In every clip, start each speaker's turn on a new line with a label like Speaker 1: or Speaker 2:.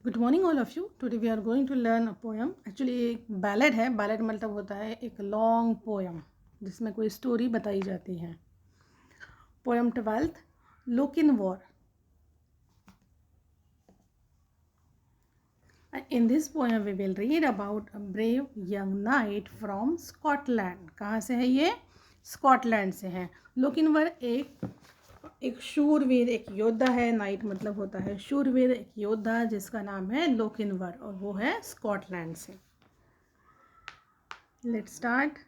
Speaker 1: Good morning all of you. Today we are going to learn a poem. Actually एक ballad है। Ballad मतलब होता है एक लॉन्ग पोएम जिसमें कोई स्टोरी बताई जाती है। Poem 12th, look in war. In this poem we will read about a brave young knight from Scotland। कहाँ से है ये? स्कॉटलैंड से है। लुक इन वॉर एक शूरवीर, एक योद्धा है। नाइट मतलब होता है शूरवीर, एक योद्धा जिसका नाम है लोकिनवर और वो है स्कॉटलैंड से। Let's start.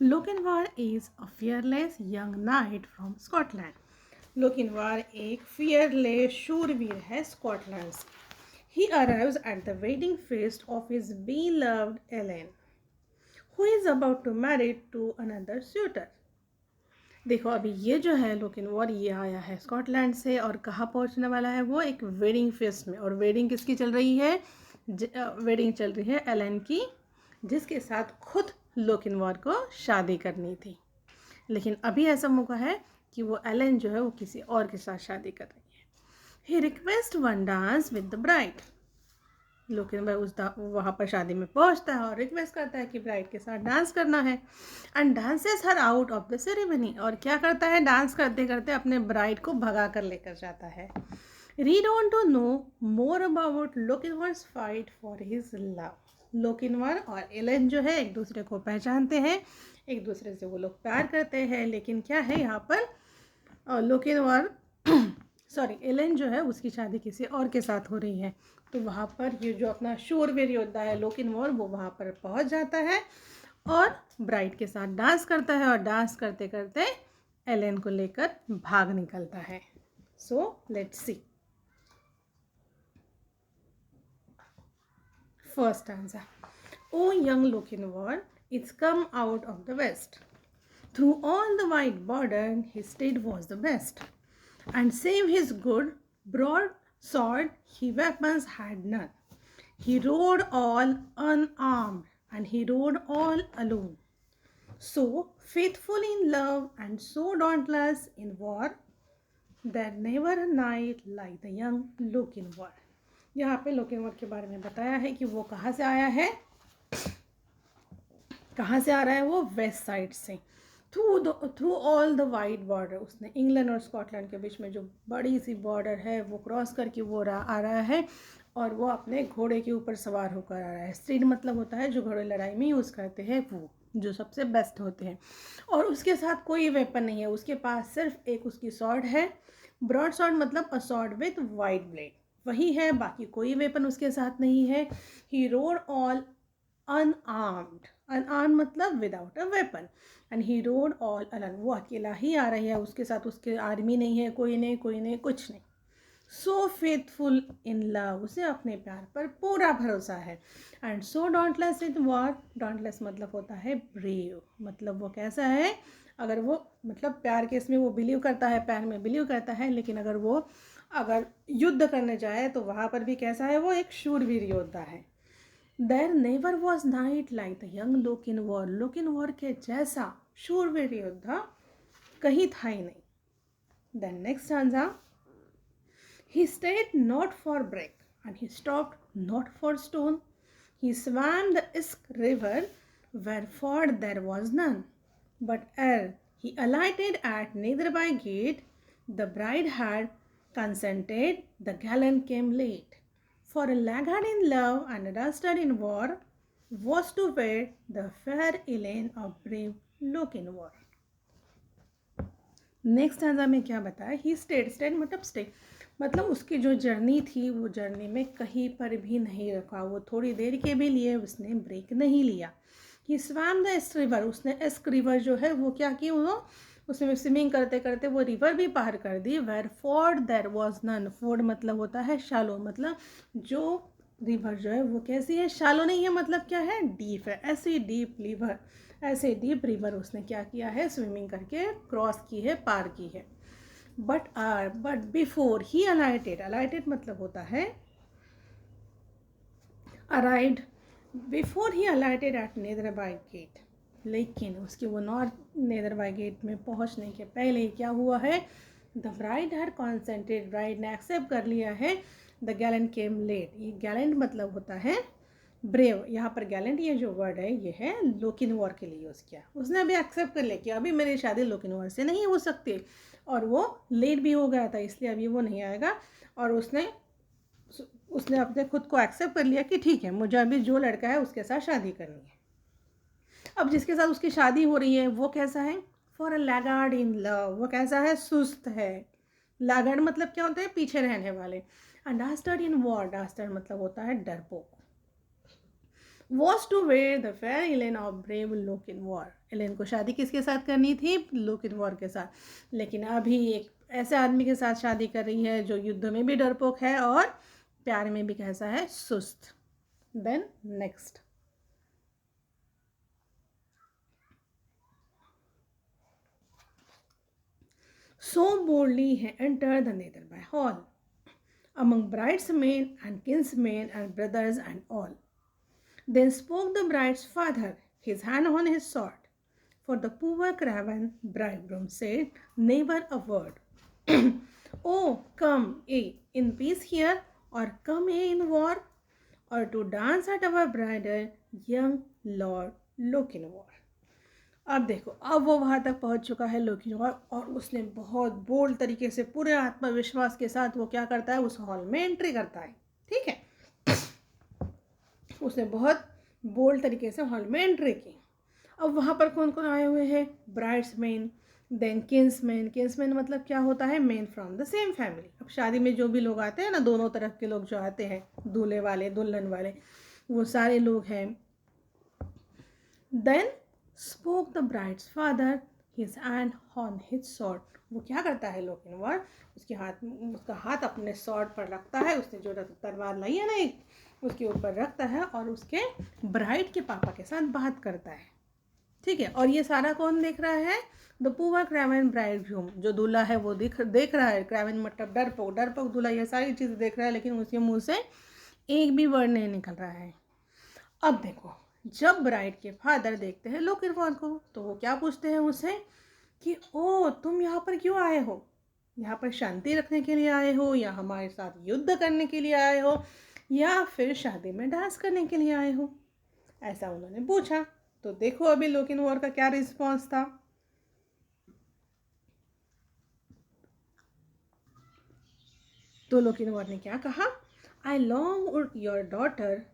Speaker 1: Lochinvar is a fearless young knight from Scotland. Lochinvar एक फियरलेस शूरवीर है स्कॉटलैंड से। He arrives at the wedding feast of his beloved Ellen, who is about to marry to another suitor। देखो अभी ये जो है लोकिनवर ये आया है स्कॉटलैंड से और कहाँ पहुँचने वाला है? वो एक वेडिंग फेस्ट में। और वेडिंग किसकी चल रही है? वेडिंग चल रही है एलन की, जिसके साथ खुद लोकिनवर को शादी करनी थी। लेकिन अभी ऐसा मौका है कि वो एलन जो है वो किसी और के साथ शादी कर रही है। He request one dance with the bride. Lochinvar वहाँ पर शादी में पहुँचता है और रिक्वेस्ट करता है कि ब्राइड के साथ डांस करना है। And dances her out of the ceremony. और क्या करता है? डांस करते करते अपने ब्राइड को भगा कर लेकर जाता है। Read on to know more about Lochinvar's fight for his love. Lochinvar और एलन जो है एक दूसरे को पहचानते हैं, एक दूसरे से वो लोग प्यार करते हैं। लेकिन क्या है यहाँ पर? लोकिनवर सॉरी एलन जो है उसकी शादी किसी और के साथ हो रही है। तो वहाँ पर ये जो अपना शूरवीर योद्धा है लोकिनवर वो वहाँ पर पहुँच जाता है और ब्राइड के साथ डांस करता है और डांस करते करते एलन को लेकर भाग निकलता है। So let's see. First answer, O young Lochinvar it's come out of the west. Through all the white border his steed was the best. And save his good broad sword he weapons had none. He rode all unarmed and he rode all alone. So faithful in love and so dauntless in war, there never a knight like the young Lokinwar। यहाँ पे लोकिनवर के बारे में बताया है कि वो कहाँ से आया है, कहाँ से आ रहा है वो? वेस्ट साइड से। Through all the white border, उसने इंग्लैंड और स्कॉटलैंड के बीच में जो बड़ी सी बॉर्डर है वो क्रॉस करके वो आ रहा है और वो अपने घोड़े के ऊपर सवार होकर आ रहा है। स्ट्रीड मतलब होता है जो घोड़े लड़ाई में यूज़ करते हैं, वो जो सबसे बेस्ट होते हैं। और उसके साथ कोई वेपन नहीं है, उसके पास सिर्फ एक उसकी सॉर्ड है। ब्रॉड सॉर्ड मतलब अ सॉर्ड विथ वाइट ब्लेड, वही है, बाकी कोई वेपन उसके साथ नहीं है। ही रोड ऑल अनआर्म्ड, अनआर्म मतलब without a weapon. And he road all Alan, वो अकेला ही आ रही है, उसके साथ उसके आर्मी नहीं है, कोई नहीं कुछ नहीं। सो फेथफुल इन लव, उसे अपने प्यार पर पूरा भरोसा है। And so dauntless in war, dauntless मतलब होता है ब्रेव, मतलब वो कैसा है? अगर वो मतलब प्यार के इसमें वो बिलीव करता है, प्यार में बिलीव करता है, लेकिन अगर युद्ध करने जाए तो वहाँ पर भी कैसा है? वो एक शूरवीर योद्धा है। There never was knight like the young लोकिनवर, लोकिनवर के जैसा शूरवीर योद्धा कहीं था ही नहीं। Then next stanza, he stayed not for break and he stopped not for stone. He swam the Isk river where ford there was none. But ere he alighted at Netherby gate, the bride had consented, the gallant came late. For a laggard in love and a dastard in war was to wed the fair Elaine of brave Lokinwar। Next stanza में क्या बताया? He stayed मतलब stay, मतलब उसकी जो journey थी वो journey में कहीं पर भी नहीं रुका, वो थोड़ी देर के भी लिए उसने ब्रेक नहीं लिया। ही स्वैम द एस्क रिवर, उसने एस्क रिवर जो है वो क्या की, वो उसमें स्विमिंग करते करते वो रिवर भी पार कर दी। Where ford there was none, ford मतलब होता है शालो, मतलब जो रिवर जो है वो कैसी है? शालो नहीं है, मतलब क्या है? डीप है। ऐसी डीप रिवर उसने क्या किया है? स्विमिंग करके क्रॉस की है, पार की है। बट बिफोर ही अलाइटेड मतलब होता है arrived, before he alighted at Netherby gate, लेकिन उसके वो नॉर्थ नेदरबाई गेट में पहुंचने के पहले क्या हुआ है? द ब्राइड हैड कॉन्सेंटेड, ब्राइड ने एक्सेप्ट कर लिया है। द गैलेंट केम लेट, ये गैलेंट मतलब होता है ब्रेव। यहाँ पर गैलेंट ये जो वर्ड है ये है लोकिनवर के लिए यूज़ किया। उसने अभी एक्सेप्ट कर लिया कि अभी मेरी शादी लोकिनवर से नहीं हो सकती, और वो लेट भी हो गया था इसलिए अभी वो नहीं आएगा। और उसने अपने खुद को एक्सेप्ट कर लिया कि ठीक है, मुझे अभी जो लड़का है उसके साथ शादी करनी है। अब जिसके साथ उसकी शादी हो रही है वो कैसा है? For a laggard in love, वो कैसा है? सुस्त है। लैगार्ड मतलब क्या होता है? पीछे रहने वाले। एंड डास्टर्ड इन वॉर, डास्टर्ड मतलब होता है डरपोक। Was to wear the fair Ellen of brave Lochinvar, Ellen को शादी किसके साथ करनी थी? लोकिनवर के साथ। लेकिन अभी एक ऐसे आदमी के साथ शादी कर रही है जो युद्ध में भी डरपोक है और प्यार में भी कैसा है? सुस्त। Then next, so boldly he entered the nearby hall, among bridesmaids and kinsmen and brothers and all. Then spoke the bride's father, his hand on his sword. For the poor craven bridegroom said never a word. Oh, come ye in peace here, or come ye in war, or to dance at our bridal young lord Lokinwar. अब देखो, अब वो वहाँ तक पहुँच चुका है लोकिनवर, और उसने बहुत बोल्ड तरीके से पूरे आत्मविश्वास के साथ वो क्या करता है? उस हॉल में एंट्री करता है। ठीक है, उसने बहुत बोल्ड तरीके से हॉल में एंट्री की। अब वहाँ पर कौन कौन आए हुए हैं? ब्राइड्समेन, देन किन्समैन। किन्समैन मतलब क्या होता है? Main from the same family. अब शादी में जो भी लोग आते हैं ना, दोनों तरफ के लोग जो आते हैं, दूल्हे वाले दुल्हन वाले, वो सारे लोग हैं। Then spoke the bride's father, his hand on his sword. वो क्या करता है लोकिनवर? उसका हाथ अपने स्वॉर्ड पर रखता है, उसने जो तलवार लाई है ना एक, उसके ऊपर रखता है और उसके ब्राइड के पापा के साथ बात करता है। ठीक है, और ये सारा कौन देख रहा है? द पुअर क्रावेन ब्राइडग्रूम, जो दूल्हा है वो देख रहा है। क्रावेन मतलब डरपोक, डरपोक दूल्हा ये सारी चीज़ें देख रहा है, लेकिन उसके मुंह से एक भी वर्ड नहीं निकल रहा है। अब देखो, जब ब्राइड के फादर देखते हैं लोकिनवर को, तो वो क्या पूछते हैं उसे कि ओ, तुम यहाँ पर क्यों आए हो? यहाँ पर शांति रखने के लिए आए हो, या हमारे साथ युद्ध करने के लिए आए हो, या फिर शादी में डांस करने के लिए आए हो? ऐसा उन्होंने पूछा। तो देखो अभी लोकिनवर का क्या रिस्पॉन्स था। तो लोकिनवर ने क्या कहा? I long your daughter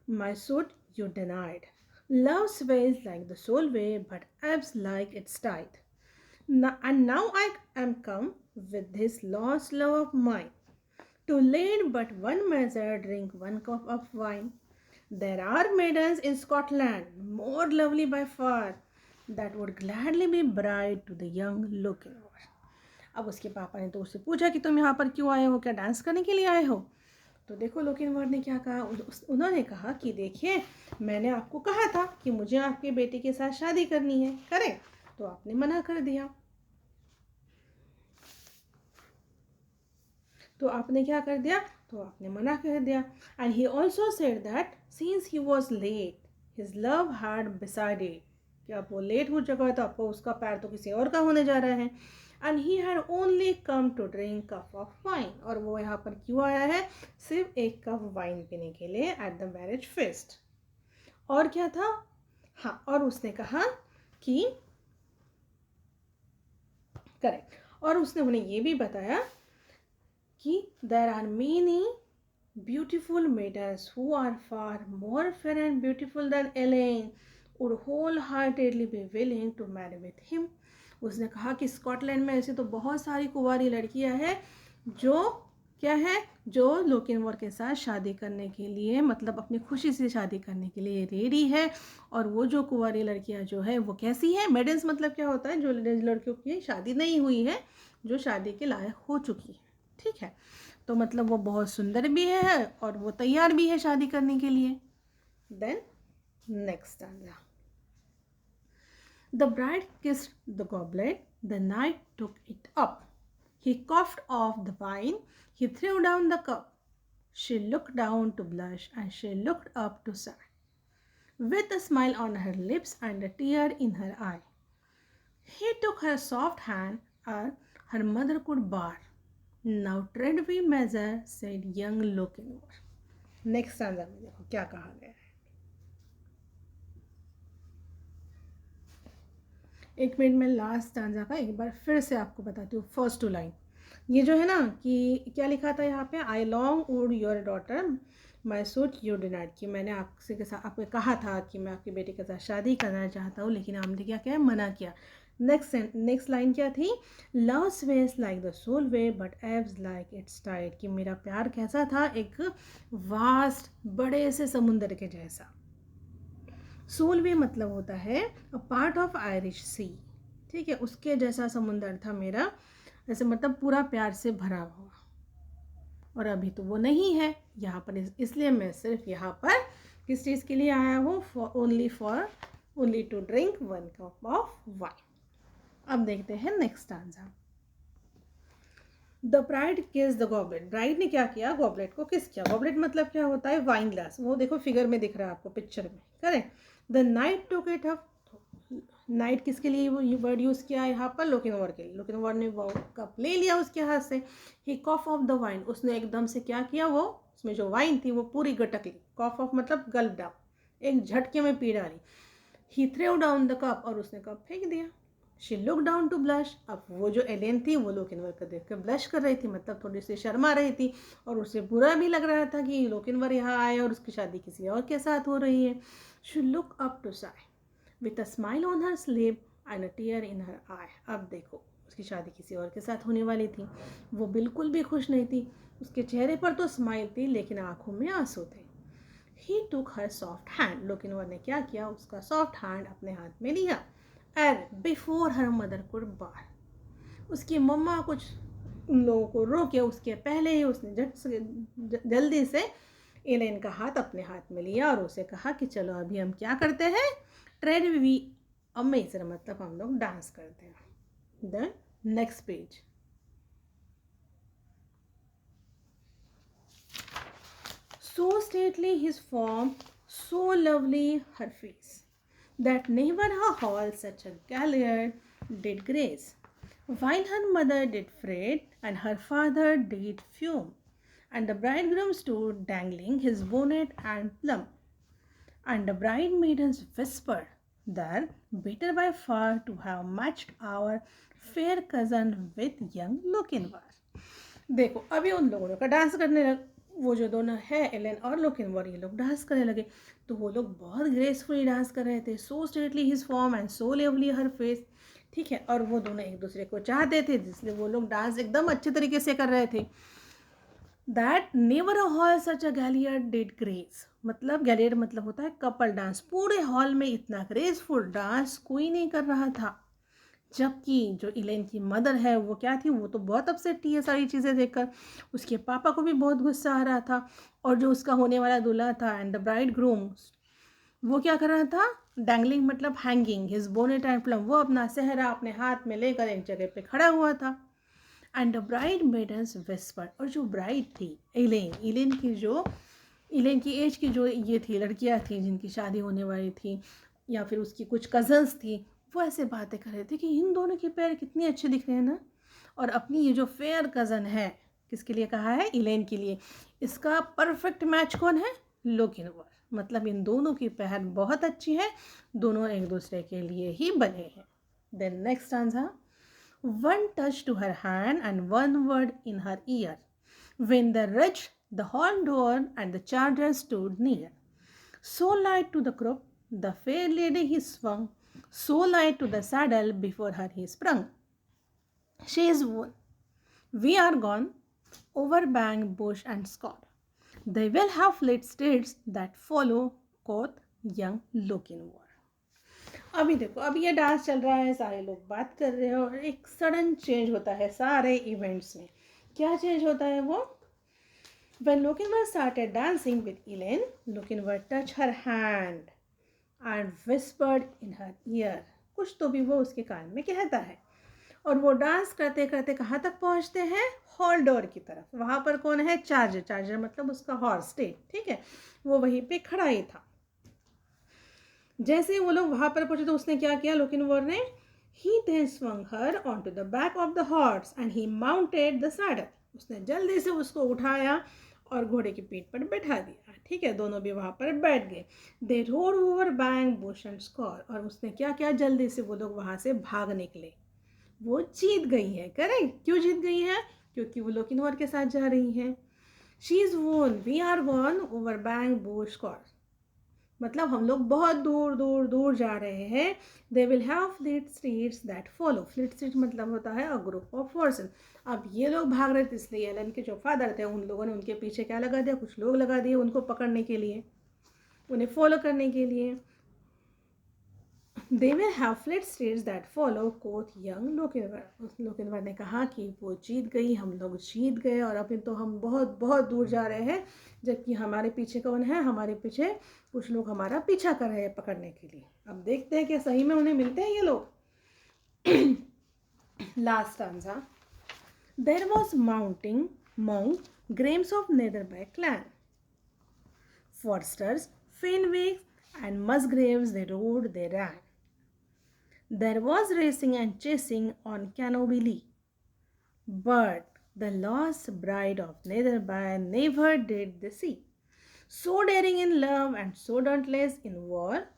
Speaker 1: my suit you denied. Love sways like the soul way, but ebbs like its tide. And now I am come with this lost love of mine, to lend but one measure, drink one cup of wine. There are maidens in Scotland, more lovely by far, that would gladly be bride to the young Lokinnor. अब उसके पापा ने तो उससे पूछा कि तुम यहाँ पर क्यों आए हो? क्या डांस करने के लिए आए हो? तो देखो लोकिनवर ने क्या कहा। उन्होंने कहा कि देखिए, मैंने आपको कहा था कि मुझे आपके बेटे के साथ शादी करनी है, करें, तो आपने मना कर दिया। तो आपने क्या कर दिया? तो आपने मना कर दिया। And he also said that since he was late his love had decided, कि अब वो लेट हो चुका है तो आपको उसका प्यार तो किसी और का होने जा रहा है। And he had only come to drink cup of wine, और वो यहाँ पर क्यों आया है? सिर्फ एक कप वाइन पीने के लिए एट द मैरिज फेस्ट। और क्या था? हाँ, और उसने कहा कि करेक्ट, और उसने उन्हें ये भी बताया कि there are many beautiful maidens who are far more fair and beautiful than Elaine would wholeheartedly be willing to marry with him. उसने कहा कि स्कॉटलैंड में ऐसी तो बहुत सारी कुंवारी लड़कियां हैं जो क्या है, जो लोकिनवर के साथ शादी करने के लिए, मतलब अपनी खुशी से शादी करने के लिए रेडी है। और वो जो कुंवारी लड़कियां जो है वो कैसी है? मेडन्स मतलब क्या होता है? जो लड़कियों की शादी नहीं हुई है, जो शादी के लायक हो चुकी है। ठीक है, तो मतलब वो बहुत सुंदर भी है और वो तैयार भी है शादी करने के लिए। Then next stanza, the bride kissed the goblet, the knight took it up, he coughed off the wine, he threw down the cup. She looked down to blush and she looked up to sigh, with a smile on her lips and a tear in her eye. He took her soft hand, her mother could bar. Now tread we measure, said young Lochinvar. Next stanza में देखो क्या कहा गया है। एक minute में last stanza का एक बार फिर से आपको बताती हूँ फर्स्ट टू लाइन। ये जो है ना कि क्या लिखा था यहाँ पे, I long would your daughter my suit you denied, कि मैंने आपसे के साथ आपको कहा था कि मैं आपकी बेटी के साथ शादी करना चाहता हूँ, लेकिन आपने क्या किया, मना किया। नेक्स्ट लाइन क्या थी, लव स्वेस like the Solway but ebbs like its tide, कि मेरा प्यार कैसा था, एक वास्ट बड़े से समुंदर के जैसा। सोल वे मतलब होता है अ पार्ट ऑफ आयरिश सी, ठीक है, उसके जैसा समुंदर था मेरा, ऐसे मतलब पूरा प्यार से भरा हुआ। और अभी तो वो नहीं है यहाँ पर, इसलिए मैं सिर्फ यहाँ पर किस चीज़ के लिए आया हूँ, only to drink 1 cup of wine. अब देखते हैं next answer. The bride kiss the goblet, bride ने क्या किया, गॉबलेट को किस किया। गॉबलेट मतलब क्या होता है, वाइन ग्लास, वो देखो फिगर में दिख रहा है आपको पिक्चर में, correct. The knight took it up, night किसके लिए वो वर्ड यूज़ किया है यहाँ पर, लोकिनवर के लिए। लोकिनवर ने वो कप ले लिया उसके हाथ से। ही कॉफ ऑफ द वाइन, उसने एकदम से क्या किया, वो उसमें जो वाइन थी वो पूरी गटक ली। कॉफ ऑफ मतलब गल्प डाउन, एक झटके में पी डाली। He threw down the cup, और उसने कप फेंक दिया। She look down to blush, अब वो जो एलेन थी वो लोकिनवर को देख कर ब्लश कर रही थी, मतलब थोड़ी सी शर्मा रही थी, और उसे बुरा भी लग रहा था कि लोकिनवर यहाँ आए और उसकी शादी किसी और के साथ हो रही है। She look up to sigh with a smile on her स्लीप and a tear in her eye. अब देखो उसकी शादी किसी और के साथ होने वाली थी, वो बिल्कुल भी खुश नहीं थी। उसके चेहरे पर तो स्माइल थी लेकिन आंखों में आंसू थे। ही टुक हर सॉफ्ट हैंड, लोकिनवर ने क्या किया, उसका सॉफ्ट हैंड अपने हाथ में लिया। And before her mother could bar, उसकी मम्मा कुछ उन लोगों को रोके उसके पहले ही उसने जल्दी से एलेन का हाथ अपने हाथ में लिया और उसे कहा कि चलो अभी हम क्या करते हैं, ट्रेड वी अमेजर, मतलब हम लोग डांस करते हैं। The next page. So stately his form, so lovely her face, that never her hall such a galliard did grace, while her mother did fret and her father did fume, and the bridegroom stood dangling his bonnet and plum, and the bridemaidens whispered that better by far to have matched our fair cousin with young Lochinvar. देखो अभी उन लोगों का dance करने लग, वो जो दोनों है एलेन और लोकिनवर, ये लोग डांस करने लगे। तो वो लोग बहुत ग्रेसफुली डांस कर रहे थे। So stately his form and so lovely her face, ठीक है, और वो दोनों एक दूसरे को चाहते थे, जिसलिए वो लोग डांस एकदम अच्छे तरीके से कर रहे थे। That never a hall such a galliard did grace, मतलब गैलियर मतलब होता है कपल डांस, पूरे हॉल में इतना ग्रेसफुल डांस कोई नहीं कर रहा था। जबकि जो इलेन की मदर है वो क्या थी, वो तो बहुत अपसेट थी ये सारी चीज़ें देखकर। उसके पापा को भी बहुत गुस्सा आ रहा था, और जो उसका होने वाला दूल्हा था एंड द ब्राइड ग्रूम, वो क्या कर रहा था, डैंगलिंग मतलब hanging his bonnet and plum, वो अपना सेहरा अपने हाथ में लेकर एक जगह पे खड़ा हुआ था। And the bride maidens whisper, और जो ब्राइड थी इलेन की एज की जो ये थी लड़कियां थी जिनकी शादी होने वाली थी, या फिर उसकी कुछ कजन्स थी, वो ऐसे बातें कर रहे थे कि इन दोनों के पैर कितने अच्छे दिख रहे हैं ना। और अपनी ये जो फेयर कज़न है, किसके लिए कहा है, इलेन के लिए, इसका परफेक्ट मैच कौन है, लोकिनवर, मतलब इन दोनों की पैर बहुत अच्छी है, दोनों एक दूसरे के लिए ही बने हैं। Then next answer, one touch to her hand and one word in her ear, when they reached the hall door and the charger stood near. So light to the croup, the fair lady he swung, so light to the saddle before her he sprung. She is won. We are gone over bank, bush, and scot. They will have fleet steeds that follow, quoth young Lochinvar. अभी देखो, अभी ये dance चल रहा है, सारे लोग बात कर रहे हैं, और एक सडन चेंज होता है सारे इवेंट्स में। क्या चेंज होता है वो, when Lochinvar started dancing with Elaine, Lochinvar touched her hand and whispered in her ear, कुछ तो भी वो उसके कान में कहता है। और वो डांस करते करते कहाँ तक पहुँचते हैं, हॉल डोर की तरफ। वहाँ पर कौन है, चार्जर मतलब उसका हॉर्स स्टेट, ठीक है, वो वहीं पे खड़ा ही था। जैसे ही वो लोग वहाँ पर पहुँचे तो उसने क्या किया, लोकिनवर ने He then swung her onto the back of the horse and he mounted the saddle. उसने जल्दी से उसको उठाया और घोड़े की पीठ पर बैठा दिया। ठीक है, दोनों भी वहाँ पर बैठ गए। They rode over bank, bush and score. और उसने क्या किया, जल्दी से वो लोग वहाँ से भाग निकले। वो जीत गई है। करेक्ट। क्यों जीत गई है? क्योंकि वो लोकिनवर के साथ जा रही है। She is won, we are won over bank, bush, score. मतलब हम लोग बहुत दूर दूर दूर जा रहे हैं। They will have fleet streets that follow. Fleet street मतलब होता है अ ग्रुप ऑफ पर्सन। अब ये लोग भाग रहे थे, इसलिए एलन के जो फादर थे उन लोगों ने उनके पीछे क्या लगा दिया, कुछ लोग लगा दिए उनको पकड़ने के लिए, उन्हें फॉलो करने के लिए। They will have fleet streets that follow कोथ यंग लोकिनवर। उस लोकिनवर ने कहा कि वो जीत गई, हम लोग जीत गए और अभी तो हम बहुत बहुत दूर जा रहे हैं, जबकि हमारे पीछे कौन है, हमारे पीछे कुछ लोग हमारा पीछा कर रहे हैं पकड़ने के लिए। अब देखते हैं कि सही में उन्हें मिलते हैं ये लोग। Last answer, there was mounting monk Grims of Netherby clan. Forsters, Fenwicks, and Musgraves they rode, they ran. There was racing and chasing on Cannobili, but the lost bride of Netherby never did they see. So daring in love and so dauntless in war,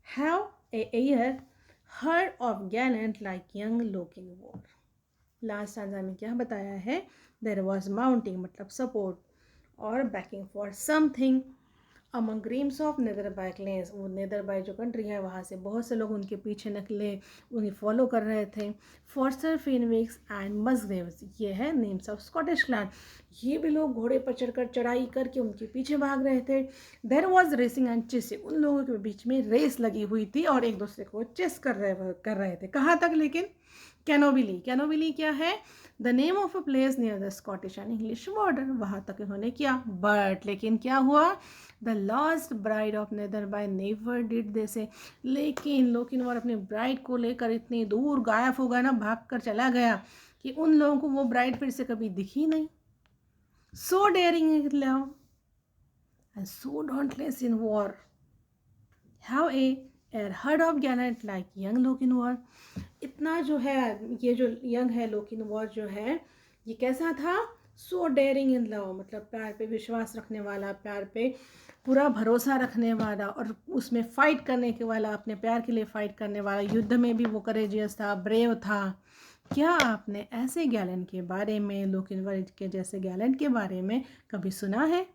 Speaker 1: have a ear heard of gallant like young Lokinwar. Last answer में क्या बताया है, there was mounting मतलब support और backing for something among Graemes of Netherby clans. वो Netherby जो country है वहाँ से बहुत से लोग उनके पीछे निकले, उन्हें फॉलो कर रहे थे। फॉर्स्टर, फेनविक्स एंड मस्ग्रेव्स, ये है नेम्स ऑफ स्कॉटिश क्लैन। ये भी लोग घोड़े पर चढ़कर चढ़ाई करके उनके पीछे भाग रहे थे। There was racing and chasing, उन लोगों के बीच में रेस लगी हुई थी और एक दूसरे को चेस कर रहे थे। कहाँ तक? लेकिन कैनोबिली। कैनोबिली क्या है? The name of a place near the Scottish and English border. वहाँ तक इन्होंने किया, बट लेकिन क्या हुआ, the lost bride of Netherby never did they see. लेकिन लोकिनवर अपनी ब्राइड को लेकर इतनी दूर गायब हो गया ना, भाग कर चला गया कि उन लोगों को वो ब्राइड फिर से कभी दिखी नहीं। So daring in love and so dauntless in war, how a heard of gallant like young Lochinvar. इतना जो है, ये जो यंग है लोकिनवर जो है, ये कैसा था? सो डेयरिंग इन लव मतलब प्यार पे विश्वास रखने वाला, प्यार पे पूरा भरोसा रखने वाला और उसमें फ़ाइट करने के वाला, अपने प्यार के लिए फ़ाइट करने वाला। युद्ध में भी वो करेजियस था, ब्रेव था। क्या आपने ऐसे गैलेंट के बारे में, लोकिनवर के जैसे गैलेंट के बारे में कभी सुना है?